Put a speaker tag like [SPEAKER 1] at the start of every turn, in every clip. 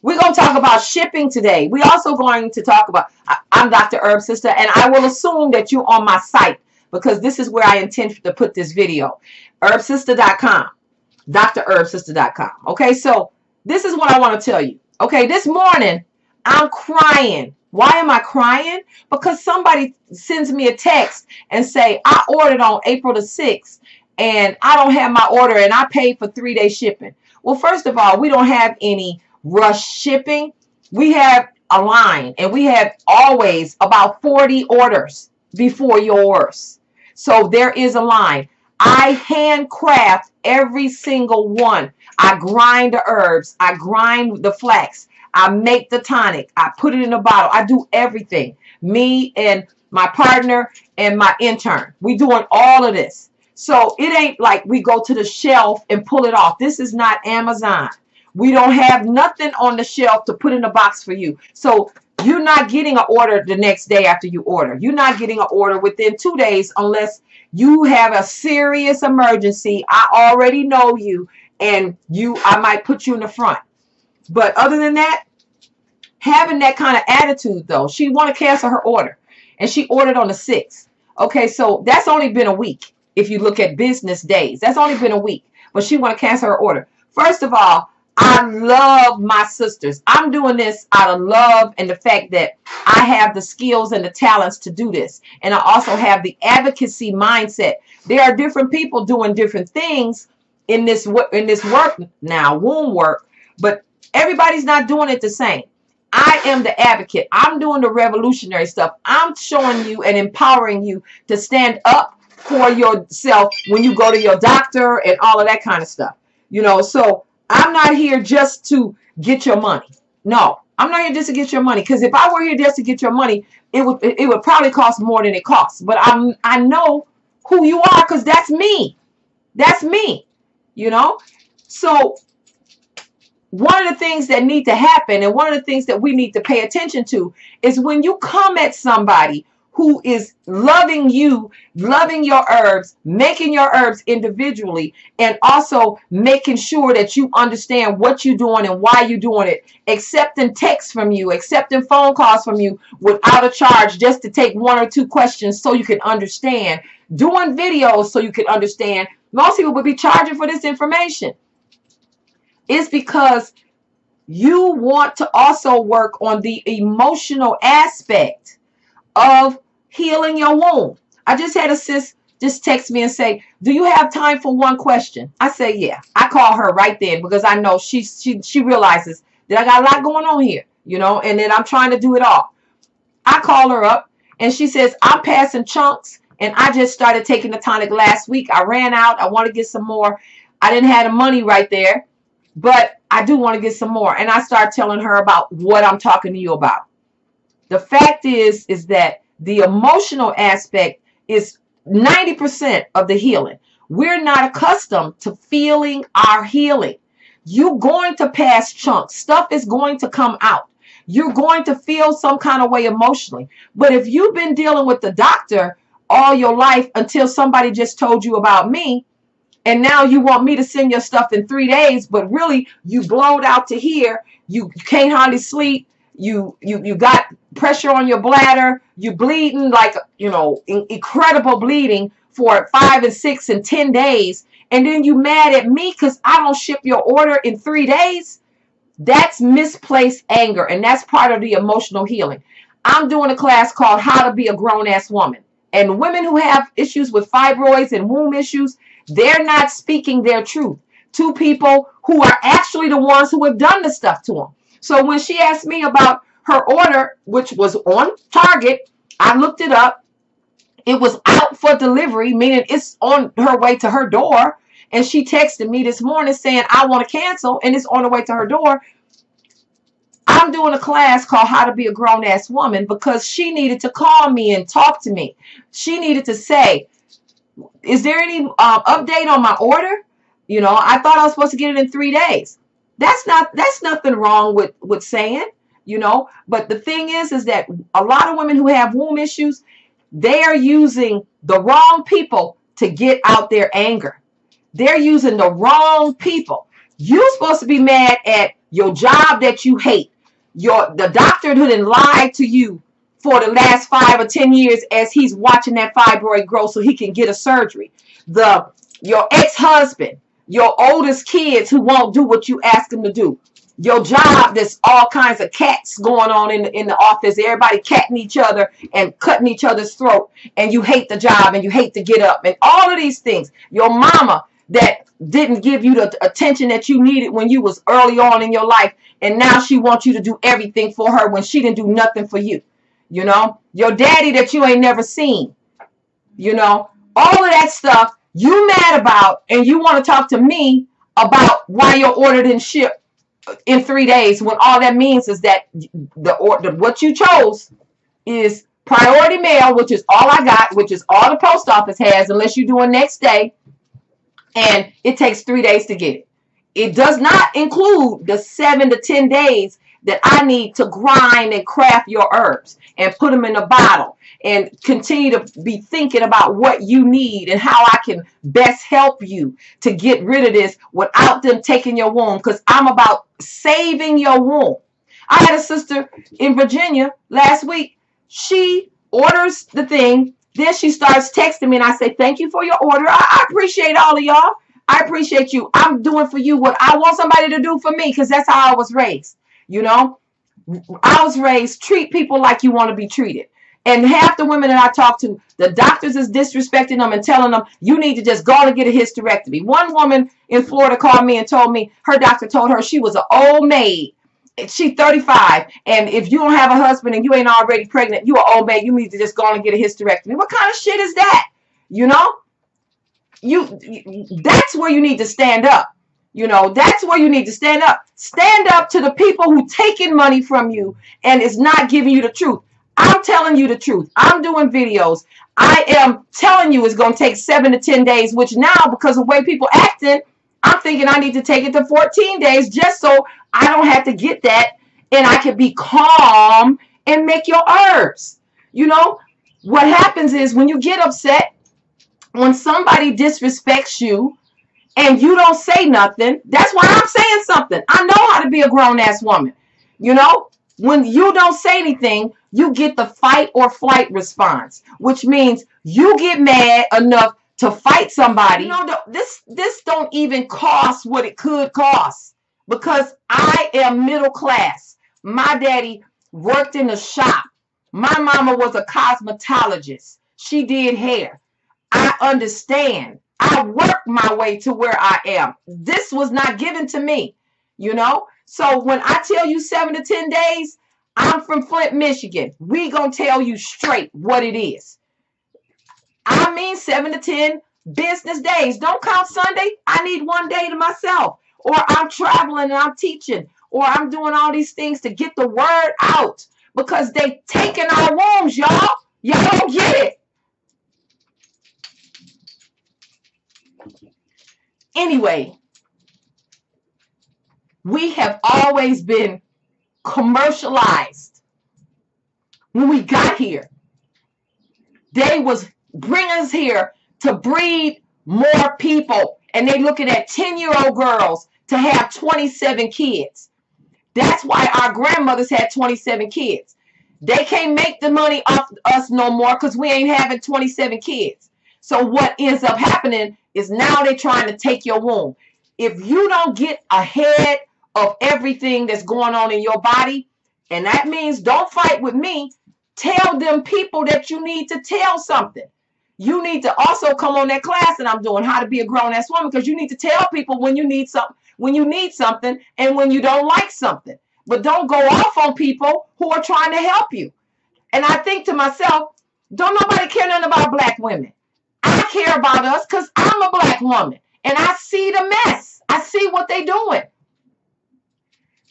[SPEAKER 1] We're going to talk about shipping today. We're also going to talk about, I'm Dr. Herb Sister, and I will assume that you're on my site because this is where I intend to put this video. Herbsister.com. DrHerbSister.com. Okay, so this is what I want to tell you. Okay, this morning, I'm crying. Why am I crying? Because somebody sends me a text and say, I ordered on April the 6th, and I don't have my order, and I paid for 3-day shipping. Well, first of all, we don't have any rush shipping. We have a line, and we have always about 40 orders before yours. So there is a line. I handcraft every single one. I grind the herbs. I grind the flax. I make the tonic. I put it in a bottle. I do everything. Me and my partner and my intern. We doing all of this. So it ain't like we go to the shelf and pull it off. This is not Amazon. We don't have nothing on the shelf to put in a box for you. So you're not getting an order the next day after you order. You're not getting an order within 2 days unless you have a serious emergency. I already know you, and I might put you in the front. But other than that, having that kind of attitude, though, she want to cancel her order, and she ordered on the 6th. Okay, so that's only been a week. If you look at business days, that's only been a week, but she want to cancel her order. First of all, I love my sisters. I'm doing this out of love and the fact that I have the skills and the talents to do this. And I also have the advocacy mindset. There are different people doing different things in this work now, womb work, but everybody's not doing it the same. I am the advocate. I'm doing the revolutionary stuff. I'm showing you and empowering you to stand up for yourself when you go to your doctor and all of that kind of stuff. You know, so I'm not here just to get your money. No, I'm not here just to get your money. Because if I were here just to get your money, it would probably cost more than it costs. But I know who you are because that's me. That's me. You know? So one of the things that need to happen and one of the things that we need to pay attention to is when you come at somebody who is loving you, loving your herbs, making your herbs individually, and also making sure that you understand what you're doing and why you're doing it, accepting texts from you, accepting phone calls from you without a charge just to take 1 or 2 questions so you can understand, doing videos so you can understand. Most people would be charging for this information. It's because you want to also work on the emotional aspect of healing your womb. I just had a sis just text me and say, do you have time for one question? I say, yeah. I call her right then because I know she realizes that I got a lot going on here, you know, and then I'm trying to do it all. I call her up and she says, I'm passing chunks and I just started taking the tonic last week. I ran out. I want to get some more. I didn't have the money right there, but I do want to get some more. And I start telling her about what I'm talking to you about. The fact is that the emotional aspect is 90% of the healing. We're not accustomed to feeling our healing. You're going to pass chunks. Stuff is going to come out. You're going to feel some kind of way emotionally. But if you've been dealing with the doctor all your life until somebody just told you about me, and now you want me to send your stuff in 3 days, but really you blowed out to here, you can't hardly sleep, you got pressure on your bladder, you bleeding like, you know, incredible bleeding for 5 and 6 and 10 days, and then you mad at me because I don't ship your order in 3 days. That's misplaced anger, and that's part of the emotional healing. I'm doing a class called How to Be a Grown-Ass Woman, and women who have issues with fibroids and womb issues, they're not speaking their truth to people who are actually the ones who have done the stuff to them. So when she asked me about her order, which was on target, I looked it up. It was out for delivery, meaning it's on her way to her door. And she texted me this morning saying, I want to cancel, and it's on the way to her door. I'm doing a class called How to Be a Grown-Ass Woman because she needed to call me and talk to me. She needed to say, is there any update on my order? You know, I thought I was supposed to get it in 3 days. That's nothing wrong with saying, you know, but the thing is that a lot of women who have womb issues, they are using the wrong people to get out their anger. They're using the wrong people. You're supposed to be mad at your job that you hate, the doctor who didn't lie to you for the last 5 or 10 years as he's watching that fibroid grow so he can get a surgery, your ex-husband, your oldest kids who won't do what you ask them to do, your job, there's all kinds of cats going on in the office, everybody catting each other and cutting each other's throat, and you hate the job and you hate to get up, and all of these things, your mama that didn't give you the attention that you needed when you was early on in your life, and now she wants you to do everything for her when she didn't do nothing for you. You know, your daddy that you ain't never seen, you know, all of that stuff you mad about, and you want to talk to me about why your order didn't ship in 3 days, when all that means is that what you chose is priority mail, which is all I got, which is all the post office has, unless you do it next day, and it takes 3 days to get it. It does not include the 7 to 10 days that I need to grind and craft your herbs and put them in a bottle and continue to be thinking about what you need and how I can best help you to get rid of this without them taking your womb, because I'm about saving your womb. I had a sister in Virginia last week. She orders the thing, then she starts texting me, and I say, thank you for your order. I appreciate all of y'all. I appreciate you. I'm doing for you what I want somebody to do for me, because that's how I was raised. You know, I was raised, treat people like you want to be treated. And half the women that I talk to, the doctors is disrespecting them and telling them, you need to just go and get a hysterectomy. One woman in Florida called me and told me her doctor told her she was an old maid. She's 35. And if you don't have a husband and you ain't already pregnant, you an old maid. You need to just go and get a hysterectomy. What kind of shit is that? You know, that's where you need to stand up. You know, that's where you need to stand up. Stand up to the people who taking money from you and is not giving you the truth. I'm telling you the truth. I'm doing videos. I am telling you it's going to take 7 to 10 days, which now, because of the way people acting, I'm thinking I need to take it to 14 days just so I don't have to get that and I can be calm and make your herbs. You know, what happens is when you get upset, when somebody disrespects you, and you don't say nothing, that's why I'm saying something. I know how to be a grown-ass woman. You know, when you don't say anything, you get the fight or flight response, which means you get mad enough to fight somebody. You know, this don't even cost what it could cost, because I am middle class. My daddy worked in a shop. My mama was a cosmetologist. She did hair. I understand. I worked my way to where I am. This was not given to me, you know. So when I tell you 7 to 10 days, I'm from Flint, Michigan. We gonna tell you straight what it is. I mean 7 to 10 business days. Don't count Sunday. I need 1 day to myself. Or I'm traveling and I'm teaching. Or I'm doing all these things to get the word out. Because they taking our wombs, y'all. Y'all don't get it. Anyway, we have always been commercialized. When we got here, they was bring us here to breed more people, and they looking at 10-year-old girls to have 27 kids. That's why our grandmothers had 27 kids. They can't make the money off us no more because we ain't having 27 kids. So what ends up happening is now they're trying to take your womb. If you don't get ahead of everything that's going on in your body, and that means don't fight with me, tell them people that you need to tell something. You need to also come on that class that I'm doing, how to be a grown-ass woman, because you need to tell people when you need something, and when you don't like something. But don't go off on people who are trying to help you. And I think to myself, don't nobody care nothing about black women. I care about us because I'm a black woman and I see the mess. I see what they're doing.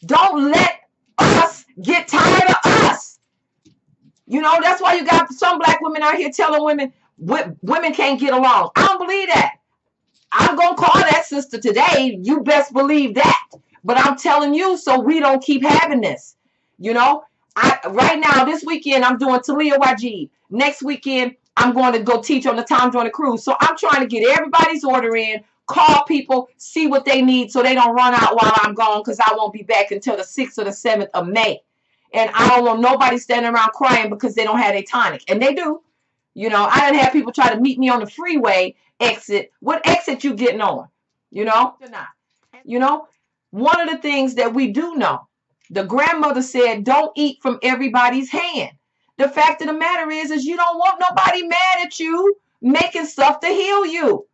[SPEAKER 1] Don't let us get tired of us. You know, that's why you got some black women out here telling women women can't get along. I don't believe that. I'm going to call that sister today. You best believe that. But I'm telling you so we don't keep having this. You know, right now, this weekend, I'm doing Talia Wajid. Next weekend, I'm going to go teach on the Tom Joyner Cruise. So I'm trying to get everybody's order in, call people, see what they need so they don't run out while I'm gone, because I won't be back until the 6th or the 7th of May. And I don't want nobody standing around crying because they don't have a tonic. And they do. You know, I done had people try to meet me on the freeway exit. What exit you getting on? You know? You know, one of the things that we do know, the grandmother said, don't eat from everybody's hand. The fact of the matter is you don't want nobody mad at you making stuff to heal you.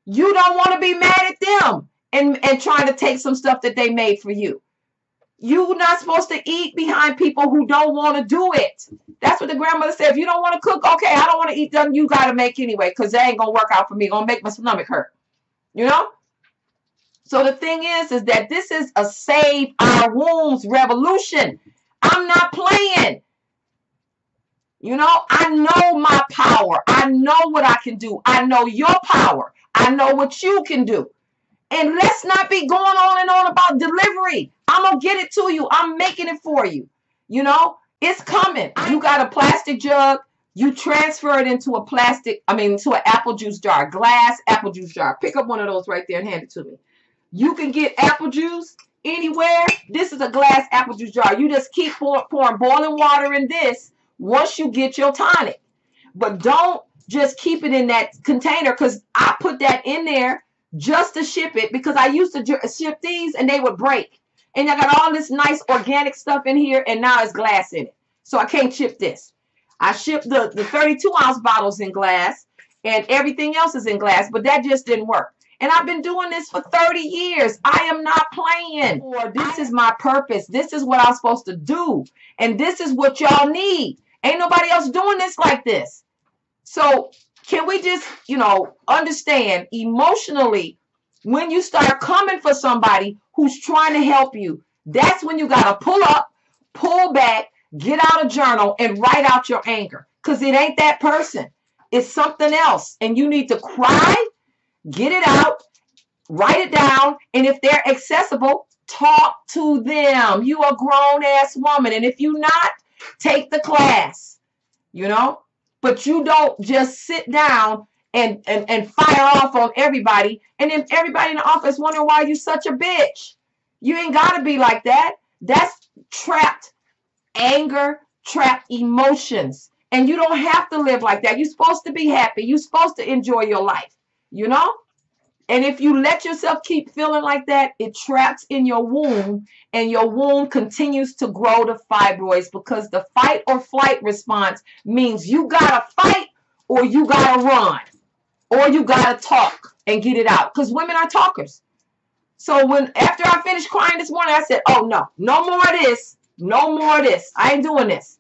[SPEAKER 1] You don't want to be mad at them and trying to take some stuff that they made for you. You're not supposed to eat behind people who don't want to do it. That's what the grandmother said. If you don't want to cook, okay, I don't want to eat them. You got to make anyway, because that ain't going to work out for me. Going to make my stomach hurt. You know? So the thing is that this is a save our wombs revolution. I'm not playing. You know, I know my power. I know what I can do. I know your power. I know what you can do. And let's not be going on and on about delivery. I'm going to get it to you. I'm making it for you. You know, it's coming. You got a plastic jug. You transfer it into into an apple juice jar, glass apple juice jar. Pick up one of those right there and hand it to me. You can get apple juice anywhere. This is a glass apple juice jar. You just keep pouring boiling water in this once you get your tonic. But don't just keep it in that container, because I put that in there just to ship it, because I used to ship these and they would break. And I got all this nice organic stuff in here, and now it's glass in it. So I can't ship this. I ship the 32-ounce bottles in glass, and everything else is in glass, but that just didn't work. And I've been doing this for 30 years. I am not playing. This is my purpose. This is what I'm supposed to do. And this is what y'all need. Ain't nobody else doing this like this. So can we just, you know, understand emotionally, when you start coming for somebody who's trying to help you, that's when you got to pull up, pull back, get out a journal and write out your anger. Because it ain't that person. It's something else. And you need to cry, get it out, write it down. And if they're accessible, talk to them. You a grown-ass woman. And if you not, take the class, you know. But you don't just sit down and fire off on everybody. And then everybody in the office wondering why you such a bitch. You ain't got to be like that. That's trapped anger, trapped emotions. And you don't have to live like that. You're supposed to be happy. You're supposed to enjoy your life, you know? And if you let yourself keep feeling like that, it traps in your womb, and your womb continues to grow to fibroids, because the fight or flight response means you got to fight or you got to run or you got to talk and get it out, because women are talkers. So after I finished crying this morning, I said, oh, no more of this. No more of this. I ain't doing this.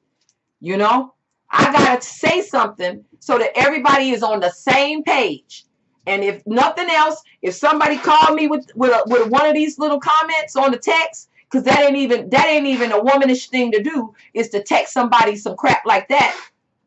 [SPEAKER 1] You know, I got to say something so that everybody is on the same page. And if nothing else, if somebody called me with one of these little comments on the text, because that ain't even a womanish thing to do, is to text somebody some crap like that.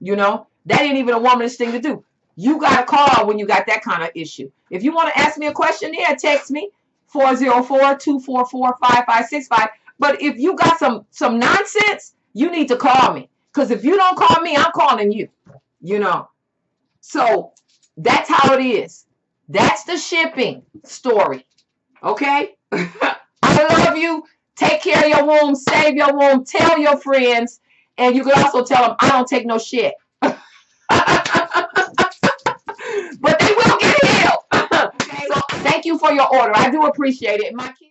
[SPEAKER 1] You know, that ain't even a womanish thing to do. You got to call when you got that kind of issue. If you want to ask me a question, yeah, text me 404-244-5565. But if you got some nonsense, you need to call me. Because if you don't call me, I'm calling you. You know. So that's how it is. That's the shipping story. Okay? I love you. Take care of your womb. Save your womb. Tell your friends. And you can also tell them, I don't take no shit. But they will get healed. So thank you for your order. I do appreciate it. My kids